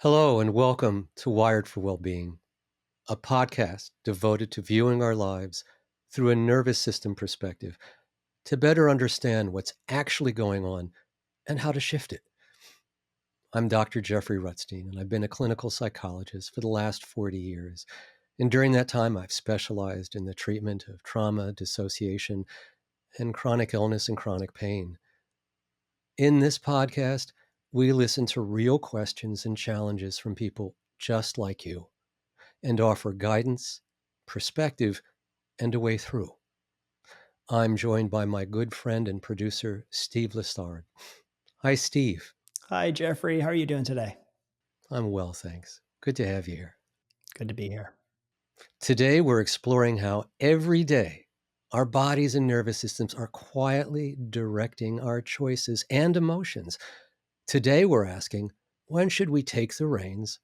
Hello and welcome to Wired for Wellbeing, a podcast devoted to viewing our lives through a nervous system perspective to better understand what's actually going on and how to shift it. I'm Dr. Jeffrey Rutstein, and I've been a clinical psychologist for the last 40 years. And during that time, I've specialized in the treatment of trauma, dissociation, and chronic illness and chronic pain. In this podcast, we listen to real questions and challenges from people just like you, and offer guidance, perspective, and a way through. I'm joined by my good friend and producer, Steve Listard. Hi, Steve. Hi, Jeffrey. How are you doing today? I'm well, thanks. Good to have you here. Good to be here. Today, we're exploring how every day our bodies and nervous systems are quietly directing our choices and emotions. Today, we're asking, when should we take the reins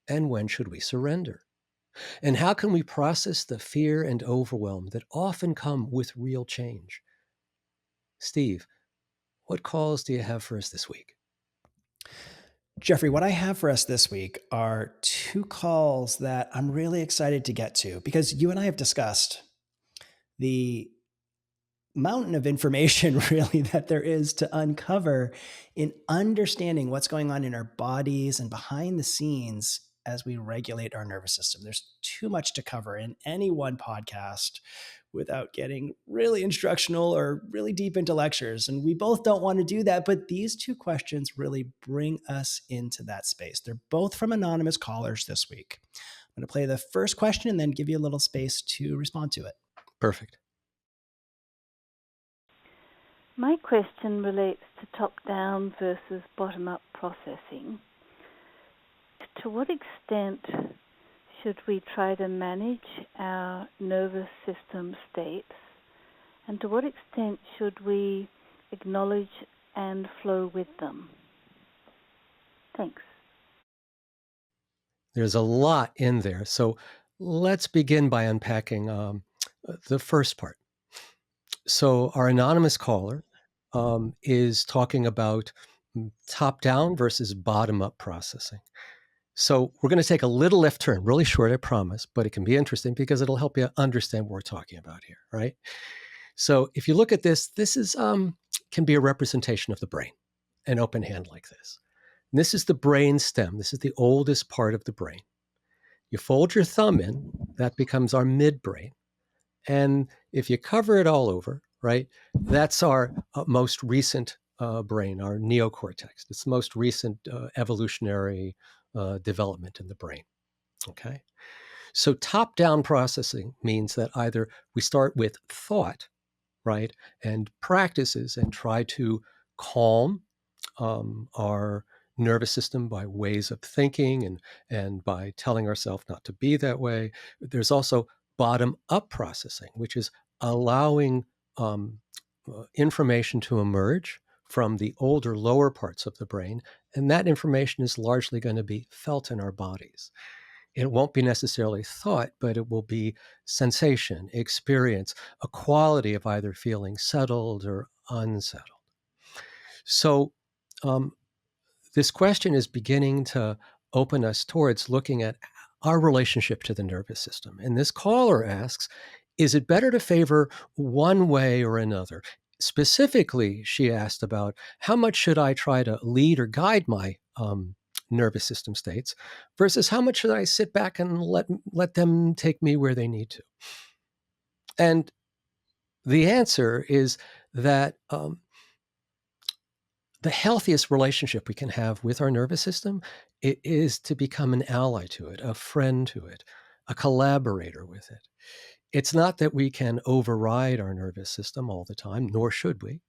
and when should we surrender? And how can we process the fear and overwhelm that often come with real change? Steve, what calls do you have for us this week? Jeffrey, what I have for us this week are two calls that I'm really excited to get to because you and I have discussed the mountain of information really that there is to uncover in understanding what's going on in our bodies and behind the scenes as we regulate our nervous system. There's too much to cover in any one podcast without getting really instructional or really deep into lectures. And we both don't want to do that, but these two questions really bring us into that space. They're both from anonymous callers this week. I'm going to play the first question and then give you a little space to respond to it. Perfect. My question relates to top-down versus bottom-up processing. To what extent should we try to manage our nervous system states, and to what extent should we acknowledge and flow with them? Thanks. There's a lot in there. So let's begin by unpacking the first part. So our anonymous caller is talking about top-down versus bottom-up processing. So we're going to take a little left turn, really short, I promise, but it can be interesting because it'll help you understand what we're talking about here, right? So if you look at this, this is can be a representation of the brain, an open hand like this. And this is the brain stem. This is the oldest part of the brain. You fold your thumb in, that becomes our midbrain. And if you cover it all over, right, that's our most recent brain, our neocortex. It's the most recent evolutionary development in the brain. Okay. So top-down processing means that either we start with thought, right, and practices and try to calm our nervous system by ways of thinking and by telling ourselves not to be that way. There's also bottom-up processing, which is allowing information to emerge from the older, lower parts of the brain, and that information is largely going to be felt in our bodies. It won't be necessarily thought, but it will be sensation, experience, a quality of either feeling settled or unsettled. So this question is beginning to open us towards looking at our relationship to the nervous system. And this caller asks, is it better to favor one way or another? Specifically, she asked about how much should I try to lead or guide my nervous system states versus how much should I sit back and let them take me where they need to? And the answer is that the healthiest relationship we can have with our nervous system is to become an ally to it, a friend to it, a collaborator with it. It's not that we can override our nervous system all the time, nor should we.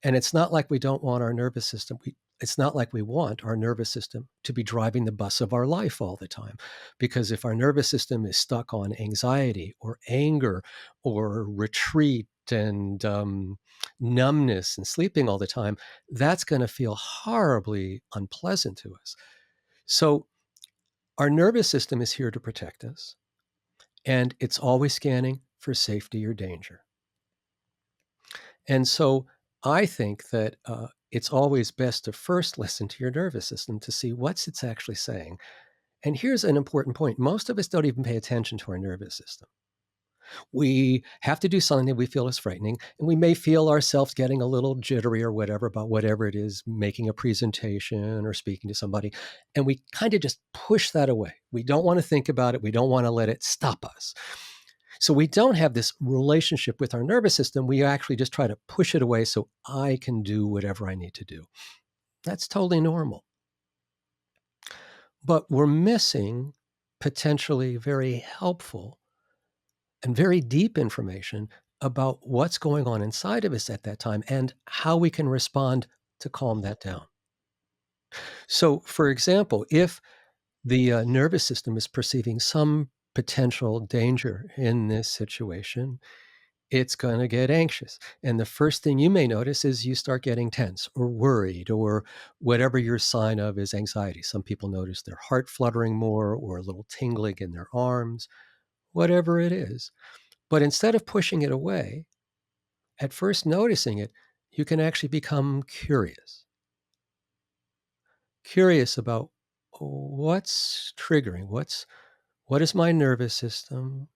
And it's not like we don't want our nervous system. It's not like we want our nervous system to be driving the bus of our life all the time. Because if our nervous system is stuck on anxiety or anger or retreat and numbness and sleeping all the time, that's going to feel horribly unpleasant to us. So our nervous system is here to protect us, and it's always scanning for safety or danger. And so I think that it's always best to first listen to your nervous system to see what's it's actually saying. And here's an important point. Most of us don't even pay attention to our nervous system. We have to do something that we feel is frightening, and we may feel ourselves getting a little jittery or whatever about whatever it is, making a presentation or speaking to somebody. And we kind of just push that away. We don't want to think about it. We don't want to let it stop us. So we don't have this relationship with our nervous system. We actually just try to push it away so I can do whatever I need to do. That's totally normal. But we're missing potentially very helpful and very deep information about what's going on inside of us at that time and how we can respond to calm that down. So, for example, if the nervous system is perceiving some potential danger in this situation, it's going to get anxious. And the first thing you may notice is you start getting tense or worried or whatever your sign of is anxiety. Some people notice their heart fluttering more or a little tingling in their arms, whatever it is. But instead of pushing it away, at first noticing it, you can actually become curious about what's triggering, what is my nervous system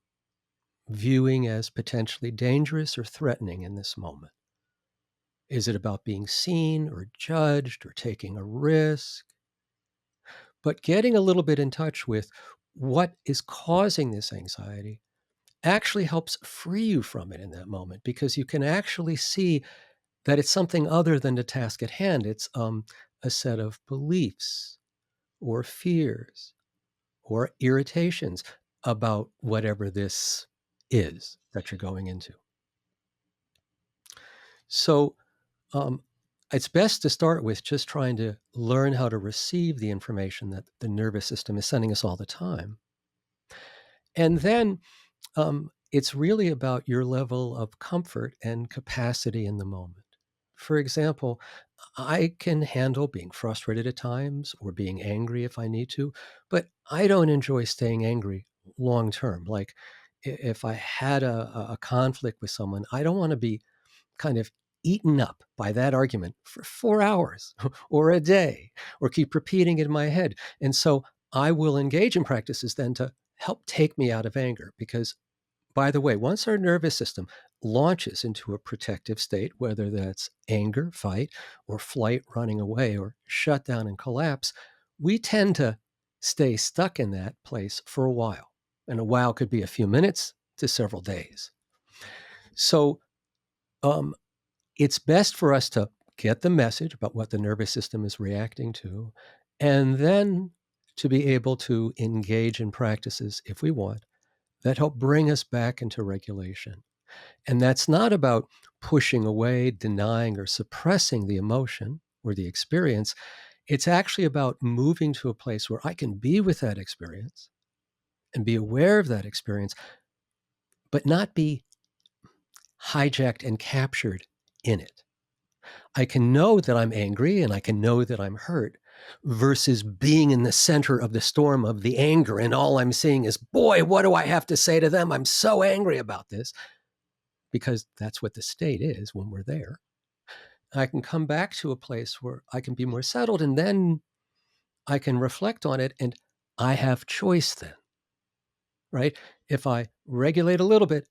viewing as potentially dangerous or threatening in this moment? Is it about being seen or judged or taking a risk? But getting a little bit in touch with what is causing this anxiety actually helps free you from it in that moment because you can actually see that it's something other than the task at hand. It's a set of beliefs or fears or irritations about whatever this is that you're going into. So um, it's best to start with just trying to learn how to receive the information that the nervous system is sending us all the time. And then it's really about your level of comfort and capacity in the moment. For example, I can handle being frustrated at times or being angry if I need to, but I don't enjoy staying angry long term. Like if I had a conflict with someone, I don't want to be kind of eaten up by that argument for 4 hours or a day or keep repeating it in my head. And so I will engage in practices then to help take me out of anger because by the way, once our nervous system launches into a protective state, whether that's anger, fight, or flight, running away, or shut down and collapse, we tend to stay stuck in that place for a while. And a while could be a few minutes to several days. So um, it's best for us to get the message about what the nervous system is reacting to, and then to be able to engage in practices, if we want, that help bring us back into regulation. And that's not about pushing away, denying, or suppressing the emotion or the experience. It's actually about moving to a place where I can be with that experience and be aware of that experience, but not be hijacked and captured in it. I can know that I'm angry and I can know that I'm hurt versus being in the center of the storm of the anger. And all I'm seeing is, boy, what do I have to say to them? I'm so angry about this. Because that's what the state is when we're there. I can come back to a place where I can be more settled and then I can reflect on it and I have choice then, right? If I regulate a little bit,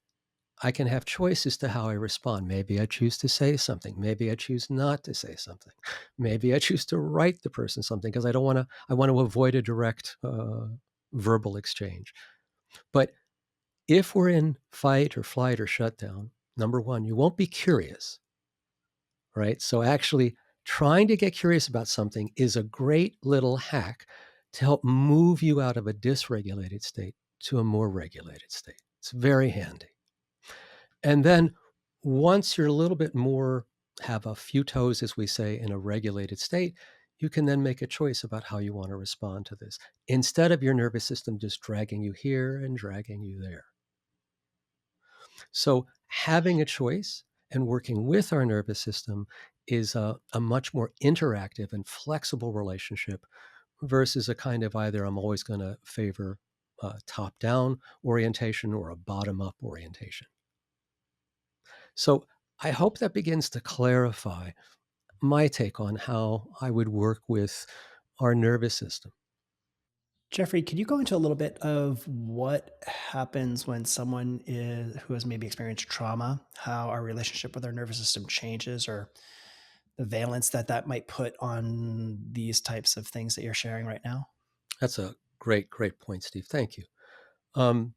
I can have choice as to how I respond. Maybe I choose to say something. Maybe I choose not to say something. Maybe I choose to write the person something because I want to avoid a direct verbal exchange. But if we're in fight or flight or shutdown, number one, you won't be curious. Right? So actually trying to get curious about something is a great little hack to help move you out of a dysregulated state to a more regulated state. It's very handy. And then once you're a little bit more, have a few toes, as we say, in a regulated state, you can then make a choice about how you want to respond to this instead of your nervous system just dragging you here and dragging you there. So having a choice and working with our nervous system is a much more interactive and flexible relationship versus a kind of either I'm always going to favor top-down orientation or a bottom-up orientation. So I hope that begins to clarify my take on how I would work with our nervous system. Jeffrey, could you go into a little bit of what happens when someone who has maybe experienced trauma, how our relationship with our nervous system changes, or the valence that that might put on these types of things that you're sharing right now? That's a great, great point, Steve. Thank you. Um,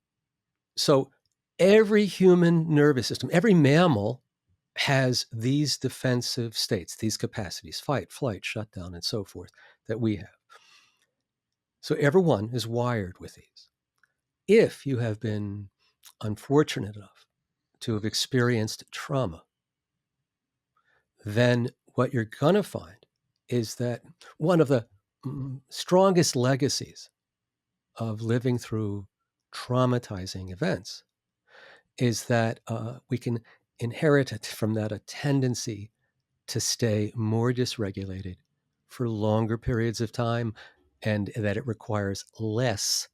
so, every human nervous system, every mammal has these defensive states, these capacities, fight, flight, shutdown, and so forth, that we have. So, everyone is wired with these. If you have been unfortunate enough to have experienced trauma, then what you're going to find is that one of the strongest legacies of living through traumatizing events is that we can inherit it from that a tendency to stay more dysregulated for longer periods of time, and that it requires less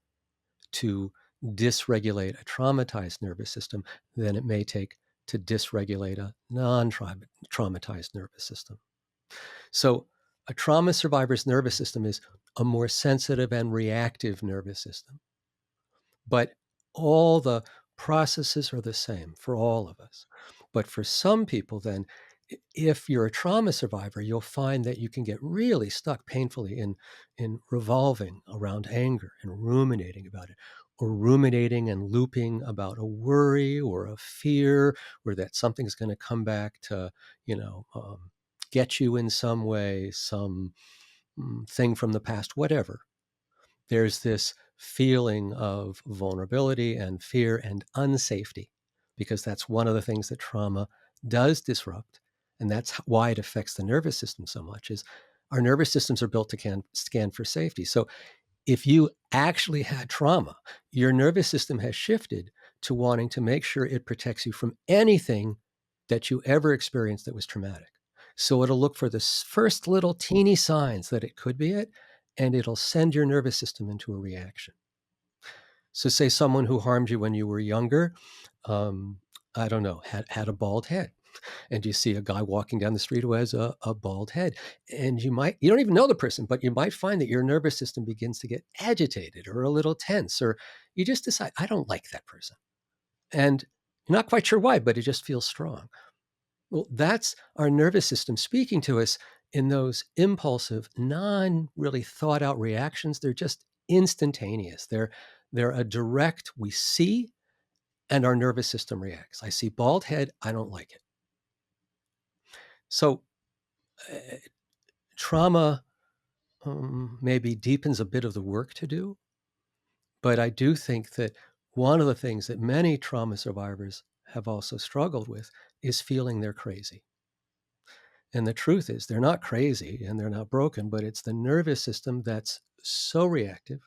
to dysregulate a traumatized nervous system than it may take to dysregulate a non-traumatized nervous system. So a trauma survivor's nervous system is a more sensitive and reactive nervous system. But all the processes are the same for all of us. But for some people, then, if you're a trauma survivor, you'll find that you can get really stuck painfully in revolving around anger and ruminating about it, or ruminating and looping about a worry or a fear, or that something's going to come back to, get you in some way, some thing from the past, whatever. There's this feeling of vulnerability and fear and unsafety, because that's one of the things that trauma does disrupt. And that's why it affects the nervous system so much, is our nervous systems are built to scan for safety. So if you actually had trauma, your nervous system has shifted to wanting to make sure it protects you from anything that you ever experienced that was traumatic. So it'll look for the first little teeny signs that it could be it, and it'll send your nervous system into a reaction. So, say someone who harmed you when you were younger, um, I don't know, had a bald head, and you see a guy walking down the street who has a bald head, and you don't even know the person, but you might find that your nervous system begins to get agitated or a little tense, or you just decide, I don't like that person. And you're not quite sure why, but it just feels strong. Well, that's our nervous system speaking to us in those impulsive, non really thought out reactions. They're just instantaneous. They're a direct, we see, and our nervous system reacts. I see bald head, I don't like it. So uh, trauma maybe deepens a bit of the work to do, but I do think that one of the things that many trauma survivors have also struggled with is feeling they're crazy. And the truth is, they're not crazy and they're not broken, but it's the nervous system that's so reactive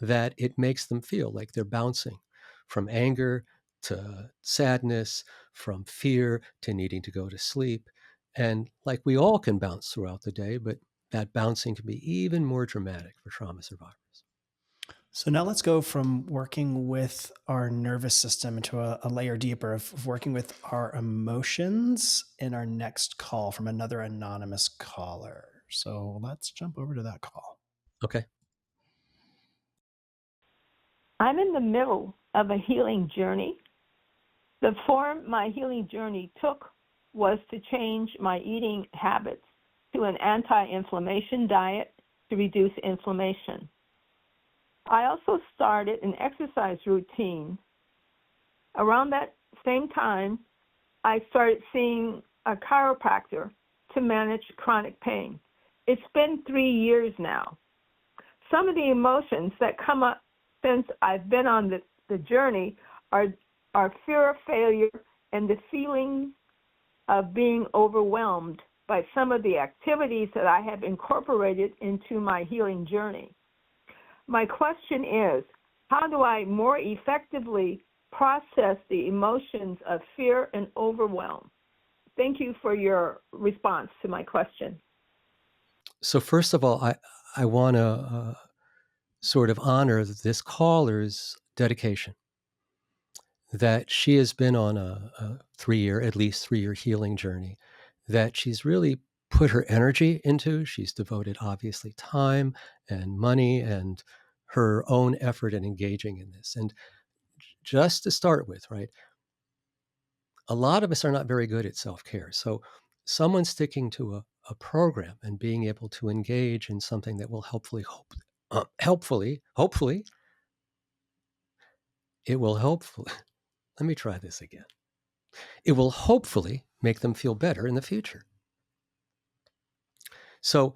that it makes them feel like they're bouncing from anger to sadness, from fear to needing to go to sleep. And like we all can bounce throughout the day, but that bouncing can be even more dramatic for trauma survivors. So now let's go from working with our nervous system into a layer deeper of working with our emotions in our next call from another anonymous caller. So let's jump over to that call. Okay. I'm in the middle of a healing journey. The form my healing journey took was to change my eating habits to an anti-inflammation diet to reduce inflammation. I also started an exercise routine. Around that same time, I started seeing a chiropractor to manage chronic pain. It's been 3 years now. Some of the emotions that come up since I've been on the journey are fear of failure and the feeling of being overwhelmed by some of the activities that I have incorporated into my healing journey. My question is, how do I more effectively process the emotions of fear and overwhelm? Thank you for your response to my question. So, first of all, I want to sort of honor this caller's dedication, that she has been on a 3-year, at least 3-year healing journey, that she's really put her energy into. She's devoted, obviously, time and money and her own effort in engaging in this. And just to start with, right, a lot of us are not very good at self-care. So someone sticking to a program and being able to engage in something that will hopefully, it will hopefully, let me try this again. It will hopefully make them feel better in the future. So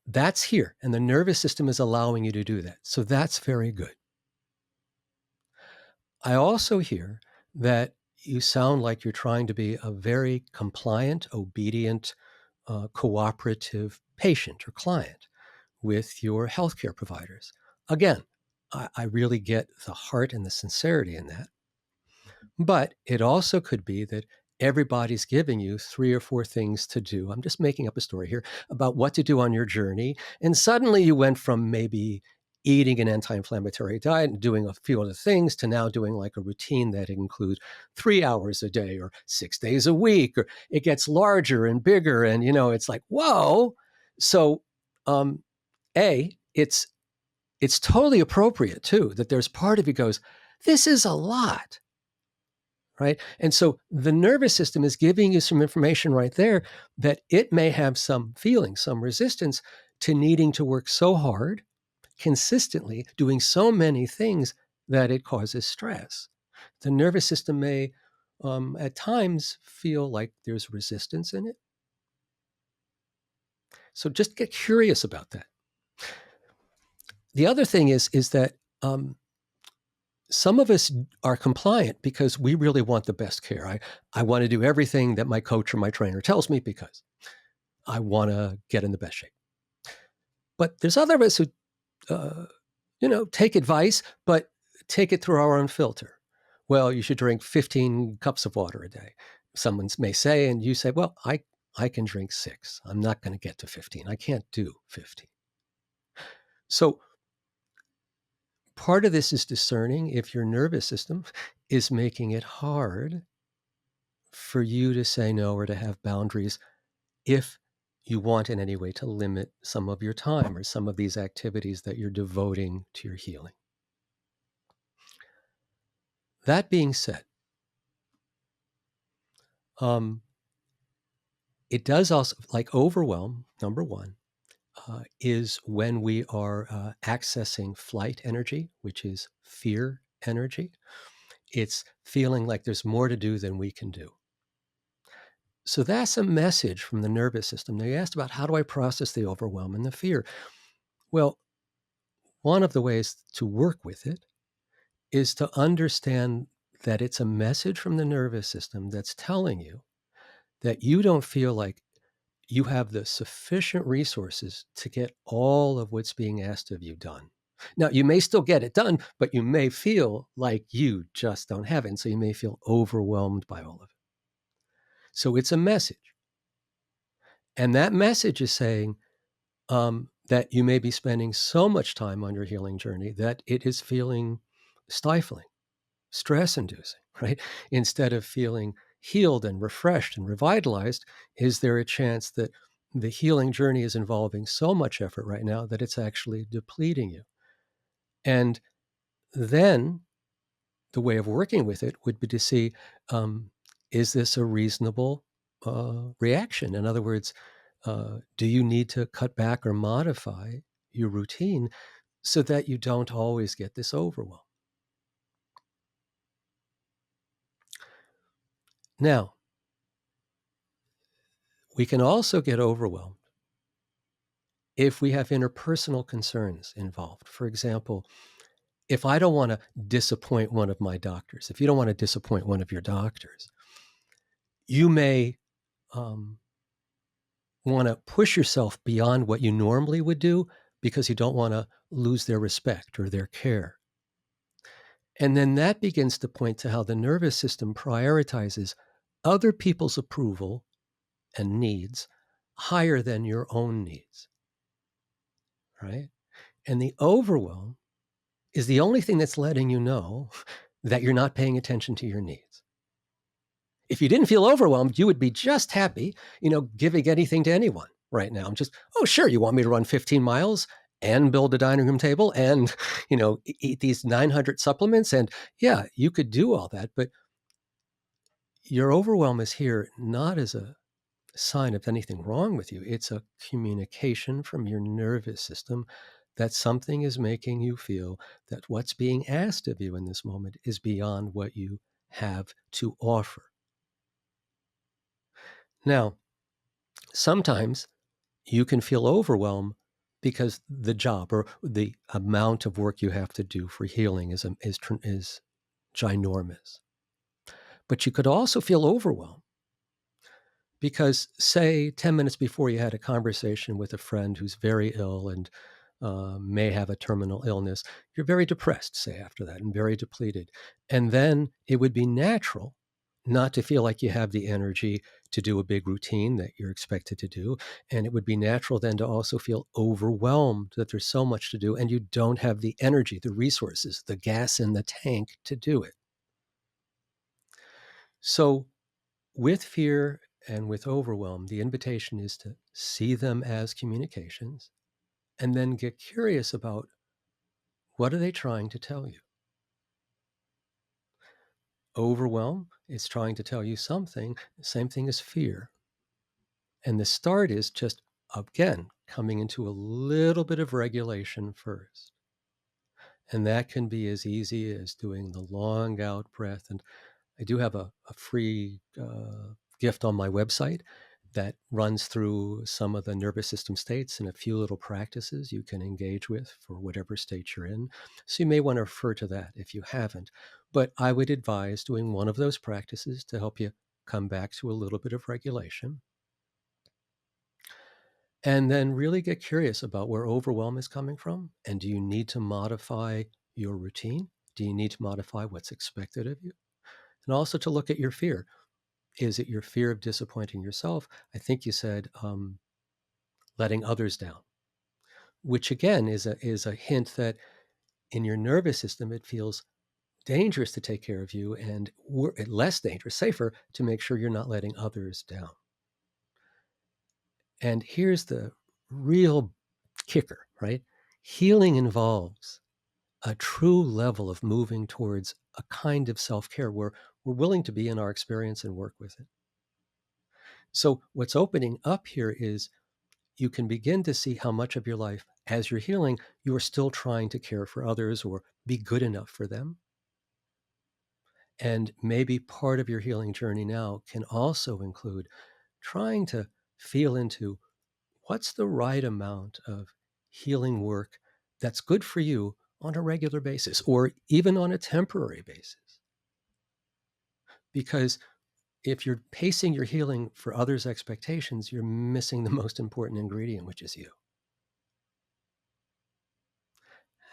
that's here, and the nervous system is allowing you to do that. So that's very good. I also hear that you sound like you're trying to be a very compliant, obedient, cooperative patient or client with your healthcare providers. Again, I really get the heart and the sincerity in that. But it also could be that everybody's giving you 3 or 4 things to do. I'm just making up a story here about what to do on your journey. And suddenly you went from maybe eating an anti-inflammatory diet and doing a few other things to now doing like a routine that includes 3 hours a day or 6 days a week, or it gets larger and bigger. And, it's like, whoa. So, it's totally appropriate too, that there's part of you goes, this is a lot. Right. And so the nervous system is giving you some information right there that it may have some feeling, some resistance to needing to work so hard, consistently, doing so many things that it causes stress. The nervous system may, at times, feel like there's resistance in it. So just get curious about that. The other thing is that some of us are compliant because we really want the best care. I want to do everything that my coach or my trainer tells me because I want to get in the best shape. But there's other of us who, take advice, but take it through our own filter. Well, you should drink 15 cups of water a day. Someone may say, and you say, well, I can drink 6. I'm not going to get to 15. I can't do 15. So part of this is discerning if your nervous system is making it hard for you to say no or to have boundaries if you want in any way to limit some of your time or some of these activities that you're devoting to your healing. That being said, it does also, like overwhelm, number one, is when we are accessing flight energy, which is fear energy. It's feeling like there's more to do than we can do. So that's a message from the nervous system. Now, you asked about how do I process the overwhelm and the fear? Well, one of the ways to work with it is to understand that it's a message from the nervous system that's telling you that you don't feel like you have the sufficient resources to get all of what's being asked of you done. Now, you may still get it done, but you may feel like you just don't have it. And so you may feel overwhelmed by all of it. So it's a message. And that message is saying that you may be spending so much time on your healing journey that it is feeling stifling, stress-inducing, right? Instead of feeling healed and refreshed and revitalized, is there a chance that the healing journey is involving so much effort right now that it's actually depleting you? And then the way of working with it would be to see, is this a reasonable reaction? In other words, do you need to cut back or modify your routine so that you don't always get this overwhelm? Now, we can also get overwhelmed if we have interpersonal concerns involved. For example, if I don't want to disappoint one of my doctors, if you don't want to disappoint one of your doctors, you may want to push yourself beyond what you normally would do because you don't want to lose their respect or their care. And then that begins to point to how the nervous system prioritizes other people's approval and needs higher than your own needs, right? And the overwhelm is the only thing that's letting you know that you're not paying attention to your needs. If you didn't feel overwhelmed, you would be just happy, giving anything to anyone. right now. I'm just, oh, sure, you want me to run 15 miles and build a dining room table and, eat these 900 supplements? And yeah, you could do all that, but your overwhelm is here not as a sign of anything wrong with you. It's a communication from your nervous system that something is making you feel that what's being asked of you in this moment is beyond what you have to offer. Now, sometimes you can feel overwhelmed because the job or the amount of work you have to do for healing is ginormous. But you could also feel overwhelmed because, say, 10 minutes before you had a conversation with a friend who's very ill and may have a terminal illness, you're very depressed, say, after that, and very depleted. And then it would be natural not to feel like you have the energy to do a big routine that you're expected to do. And it would be natural then to also feel overwhelmed that there's so much to do and you don't have the energy, the resources, the gas in the tank to do it. So, with fear and with overwhelm, the invitation is to see them as communications and then get curious about what are they trying to tell you. Overwhelm is trying to tell you something, same thing as fear. And the start is just, again, coming into a little bit of regulation first. And that can be as easy as doing the long out breath. And I do have a free gift on my website that runs through some of the nervous system states and a few little practices you can engage with for whatever state you're in. So you may want to refer to that if you haven't. But I would advise doing one of those practices to help you come back to a little bit of regulation. And then really get curious about where overwhelm is coming from. And do you need to modify your routine? Do you need to modify what's expected of you? And also to look at your fear. Is it your fear of disappointing yourself? I think you said letting others down, which again is a hint that in your nervous system it feels dangerous to take care of you and less dangerous, safer to make sure you're not letting others down. And here's the real kicker, right? Healing involves a true level of moving towards a kind of self-care where we're willing to be in our experience and work with it. So what's opening up here is you can begin to see how much of your life, as you're healing, you are still trying to care for others or be good enough for them. And maybe part of your healing journey now can also include trying to feel into what's the right amount of healing work that's good for you on a regular basis or even on a temporary basis. Because if you're pacing your healing for others' expectations, you're missing the most important ingredient, which is you.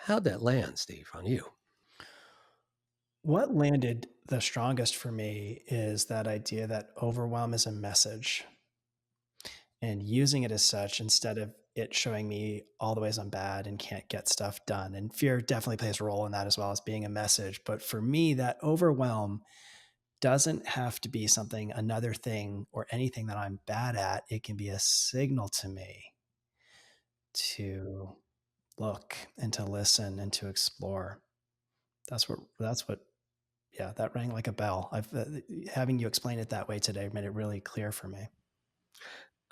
How'd that land, Steve, on you? What landed the strongest for me is that idea that overwhelm is a message and using it as such instead of it showing me all the ways I'm bad and can't get stuff done. And fear definitely plays a role in that as well as being a message. But for me, that overwhelm doesn't have to be something, another thing, or anything that I'm bad at. It can be a signal to me to look and to listen and to explore. That's what, yeah, that rang like a bell. Having you explain it that way today made it really clear for me.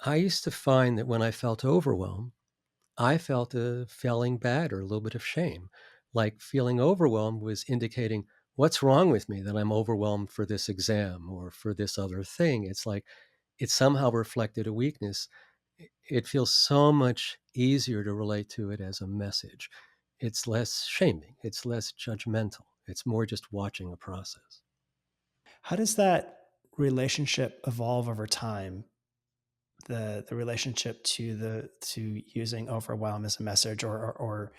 I used to find that when I felt overwhelmed, I felt a feeling bad or a little bit of shame. Like feeling overwhelmed was indicating what's wrong with me that I'm overwhelmed for this exam or for this other thing. It's like it somehow reflected a weakness. It feels so much easier to relate to it as a message. It's less shaming, it's less judgmental, it's more just watching a process. How does that relationship evolve over time? The relationship to using overwhelm as a message or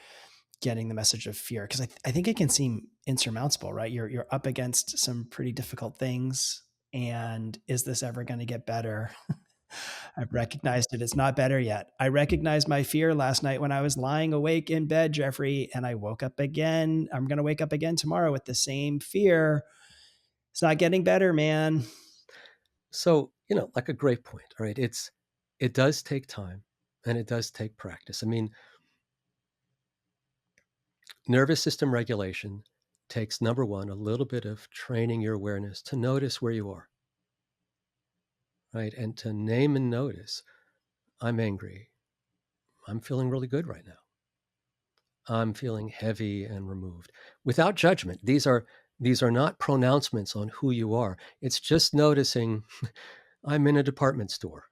getting the message of fear, because I think it can seem insurmountable, right? You're up against some pretty difficult things, and is this ever going to get better? I've recognized it. It's not better yet. I recognized my fear last night when I was lying awake in bed, Jeffrey, and I woke up again. I'm going to wake up again tomorrow with the same fear. It's not getting better, man. So, like a great point, right? It's it does take time and it does take practice. I mean, nervous system regulation takes, number one, a little bit of training your awareness to notice where you are, right? And to name and notice, I'm angry. I'm feeling really good right now. I'm feeling heavy and removed. Without judgment. These are not pronouncements on who you are. It's just noticing I'm in a department store.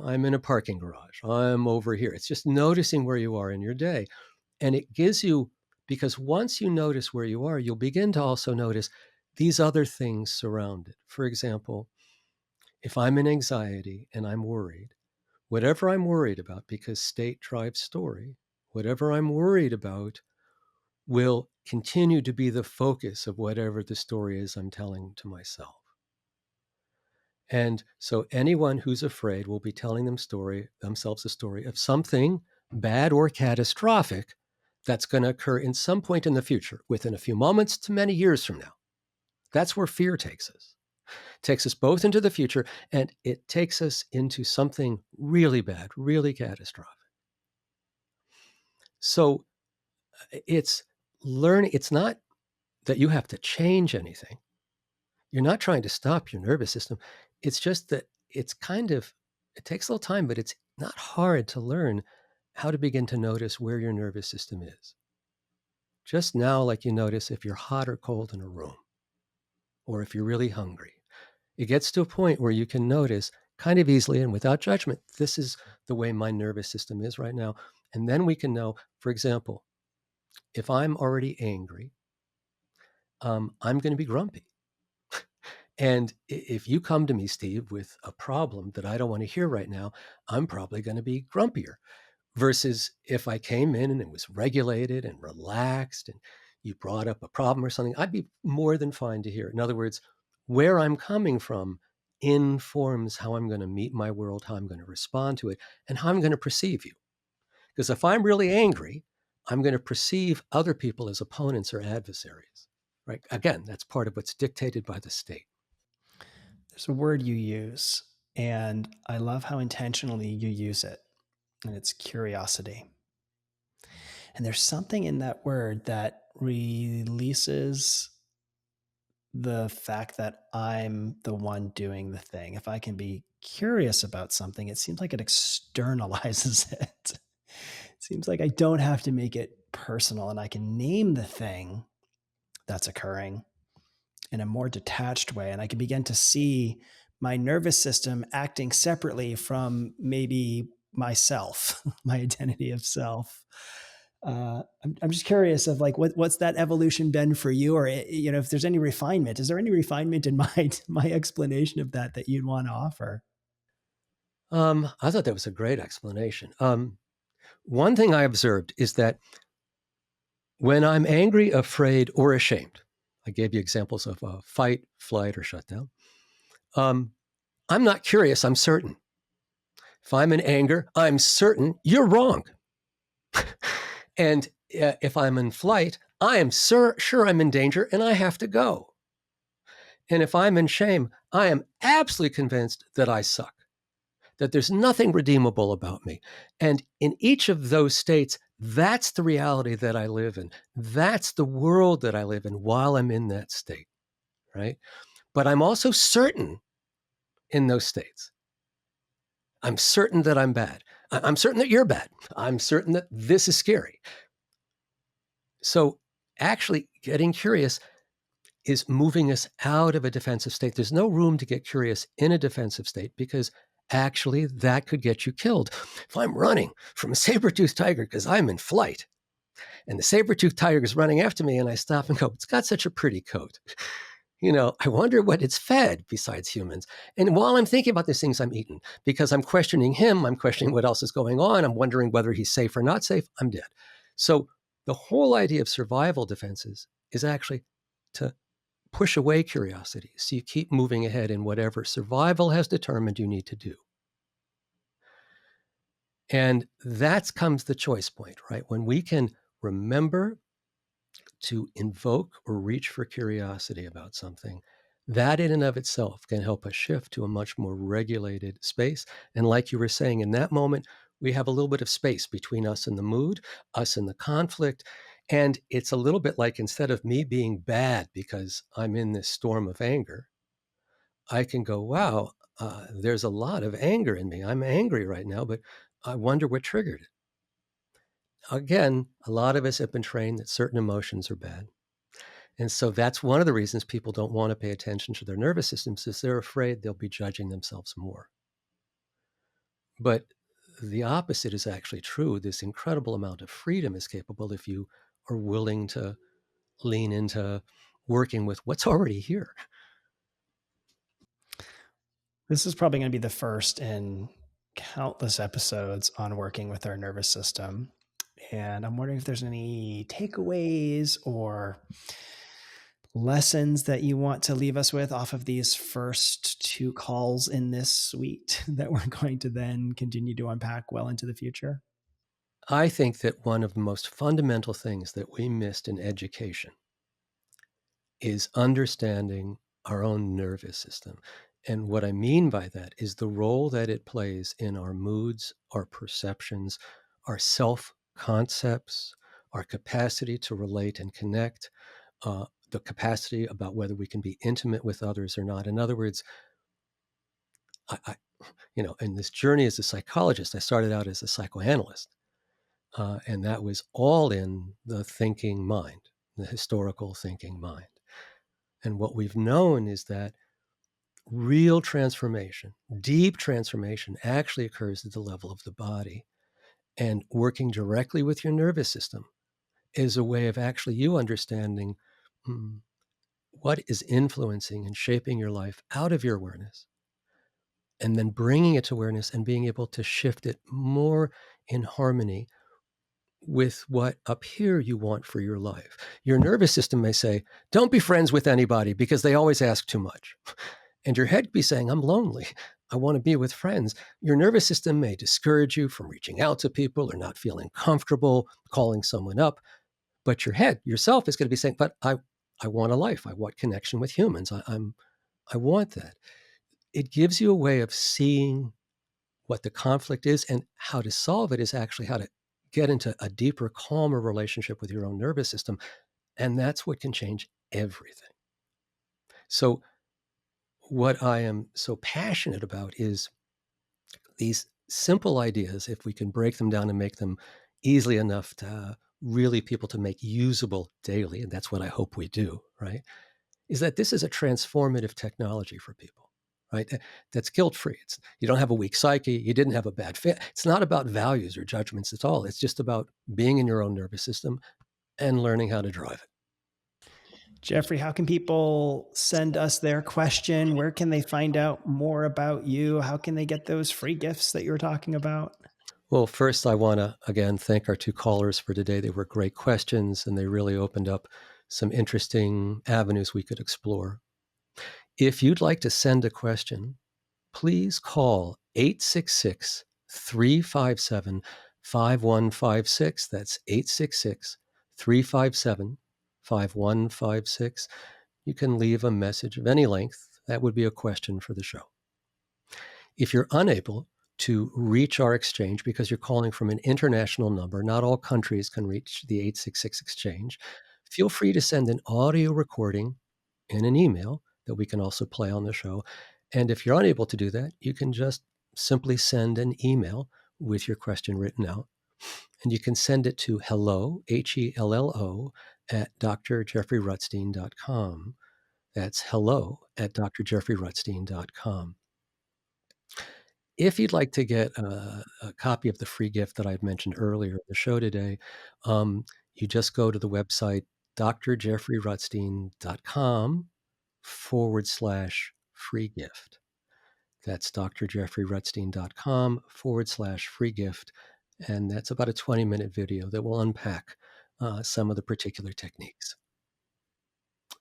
I'm in a parking garage. I'm over here. It's just noticing where you are in your day. And it gives you, because once you notice where you are, you'll begin to also notice these other things surround it. For example, if I'm in anxiety and I'm worried, whatever I'm worried about, because state drives story, whatever I'm worried about will continue to be the focus of whatever the story is I'm telling to myself. And so anyone who's afraid will be telling themselves a story of something bad or catastrophic that's going to occur in some point in the future, within a few moments to many years from now. That's where fear takes us. It takes us both into the future, and it takes us into something really bad, really catastrophic. So it's learning. It's not that you have to change anything. You're not trying to stop your nervous system. It's just that it takes a little time, but it's not hard to learn how to begin to notice where your nervous system is. Just now, like you notice if you're hot or cold in a room, or if you're really hungry. It gets to a point where you can notice kind of easily and without judgment, this is the way my nervous system is right now. And then we can know, for example, if I'm already angry, I'm going to be grumpy. And if you come to me, Steve, with a problem that I don't want to hear right now, I'm probably going to be grumpier. Versus if I came in and it was regulated and relaxed and you brought up a problem or something, I'd be more than fine to hear. In other words, where I'm coming from informs how I'm going to meet my world, how I'm going to respond to it, and how I'm going to perceive you. Because if I'm really angry, I'm going to perceive other people as opponents or adversaries. Right? Again, that's part of what's dictated by the state. There's a word you use, and I love how intentionally you use it, and it's curiosity. And there's something in that word that releases the fact that I'm the one doing the thing. If I can be curious about something, it seems like it externalizes it. It seems like I don't have to make it personal, and I can name the thing that's occurring in a more detached way. And I can begin to see my nervous system acting separately from maybe myself, my identity of self. I'm just curious of like, what's that evolution been for you? Or, if there's any refinement, is there any refinement in my explanation of that you'd want to offer? I thought that was a great explanation. One thing I observed is that when I'm angry, afraid, or ashamed, I gave you examples of fight, flight, or shutdown. I'm not curious, I'm certain. If I'm in anger, I'm certain you're wrong. And if I'm in flight, I am sure I'm in danger and I have to go. And if I'm in shame, I am absolutely convinced that I suck, that there's nothing redeemable about me. And in each of those states, that's the reality that I live in. That's the world that I live in while I'm in that state, right? But I'm also certain in those states. I'm certain that I'm bad. I'm certain that you're bad. I'm certain that this is scary. So actually getting curious is moving us out of a defensive state. There's no room to get curious in a defensive state because actually that could get you killed. If I'm running from a saber-toothed tiger because I'm in flight and the saber-toothed tiger is running after me and I stop and go, it's got such a pretty coat. I wonder what it's fed besides humans. And while I'm thinking about these things, I'm eaten because I'm questioning him. I'm questioning what else is going on. I'm wondering whether he's safe or not safe. I'm dead. So the whole idea of survival defenses is actually to push away curiosity so you keep moving ahead in whatever survival has determined you need to do. And that comes the choice point, right? When we can remember to invoke or reach for curiosity about something, That in and of itself can help us shift to a much more regulated space. And like you were saying, in that moment, we have a little bit of space between us and the mood, us and the conflict. And it's a little bit like instead of me being bad because I'm in this storm of anger, I can go, wow, there's a lot of anger in me. I'm angry right now, but I wonder what triggered it. Again, a lot of us have been trained that certain emotions are bad. And so that's one of the reasons people don't want to pay attention to their nervous systems is they're afraid they'll be judging themselves more. But the opposite is actually true. This incredible amount of freedom is capable if you are willing to lean into working with what's already here. This is probably going to be the first in countless episodes on working with our nervous system. And I'm wondering if there's any takeaways or lessons that you want to leave us with off of these first two calls in this suite that we're going to then continue to unpack well into the future. I think that one of the most fundamental things that we missed in education is understanding our own nervous system. And what I mean by that is the role that it plays in our moods, our perceptions, our self concepts, our capacity to relate and connect, the capacity about whether we can be intimate with others or not. In other words, I in this journey as a psychologist, I started out as a psychoanalyst, and that was all in the thinking mind, the historical thinking mind. And what we've known is that real transformation, deep transformation, actually occurs at the level of the body. And working directly with your nervous system is a way of actually you understanding what is influencing and shaping your life out of your awareness, and then bringing it to awareness and being able to shift it more in harmony with what up here you want for your life. Your nervous system may say, don't be friends with anybody because they always ask too much. And your head could be saying, I'm lonely. I want to be with friends. Your nervous system may discourage you from reaching out to people or not feeling comfortable calling someone up. But your head yourself is going to be saying, but I want a life. I want connection with humans. I want that. It gives you a way of seeing what the conflict is, and how to solve it is actually how to get into a deeper, calmer relationship with your own nervous system. And that's what can change everything. So what I am so passionate about is these simple ideas, if we can break them down and make them easily enough to really people to make usable daily, and that's what I hope we do, right? Is that this is a transformative technology for people, right? That's guilt-free. You don't have a weak psyche. You didn't have a bad fit. It's not about values or judgments at all. It's just about being in your own nervous system and learning how to drive it. Jeffrey, how can people send us their question? Where can they find out more about you? How can they get those free gifts that you were talking about? Well, first, I want to, again, thank our two callers for today. They were great questions, and they really opened up some interesting avenues we could explore. If you'd like to send a question, please call 866 357 5156. That's 866 357 5156. You can leave a message of any length. That would be a question for the show. If you're unable to reach our exchange because you're calling from an international number, not all countries can reach the 866 exchange, feel free to send an audio recording in an email that we can also play on the show. And if you're unable to do that, you can just simply send an email with your question written out. And you can send it to hello, HELLO, at drjeffreyrutstein.com. That's hello at drjeffreyrutstein.com. If you'd like to get a copy of the free gift that I had mentioned earlier in the show today, you just go to the website drjeffreyrutstein.com/free gift. That's drjeffreyrutstein.com/free gift. And that's about a 20-minute video that will unpack some of the particular techniques.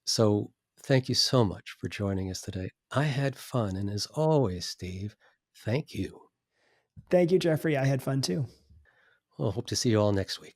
So thank you so much for joining us today. I had fun. And as always, Steve, thank you. Thank you, Jeffrey. I had fun too. Well, hope to see you all next week.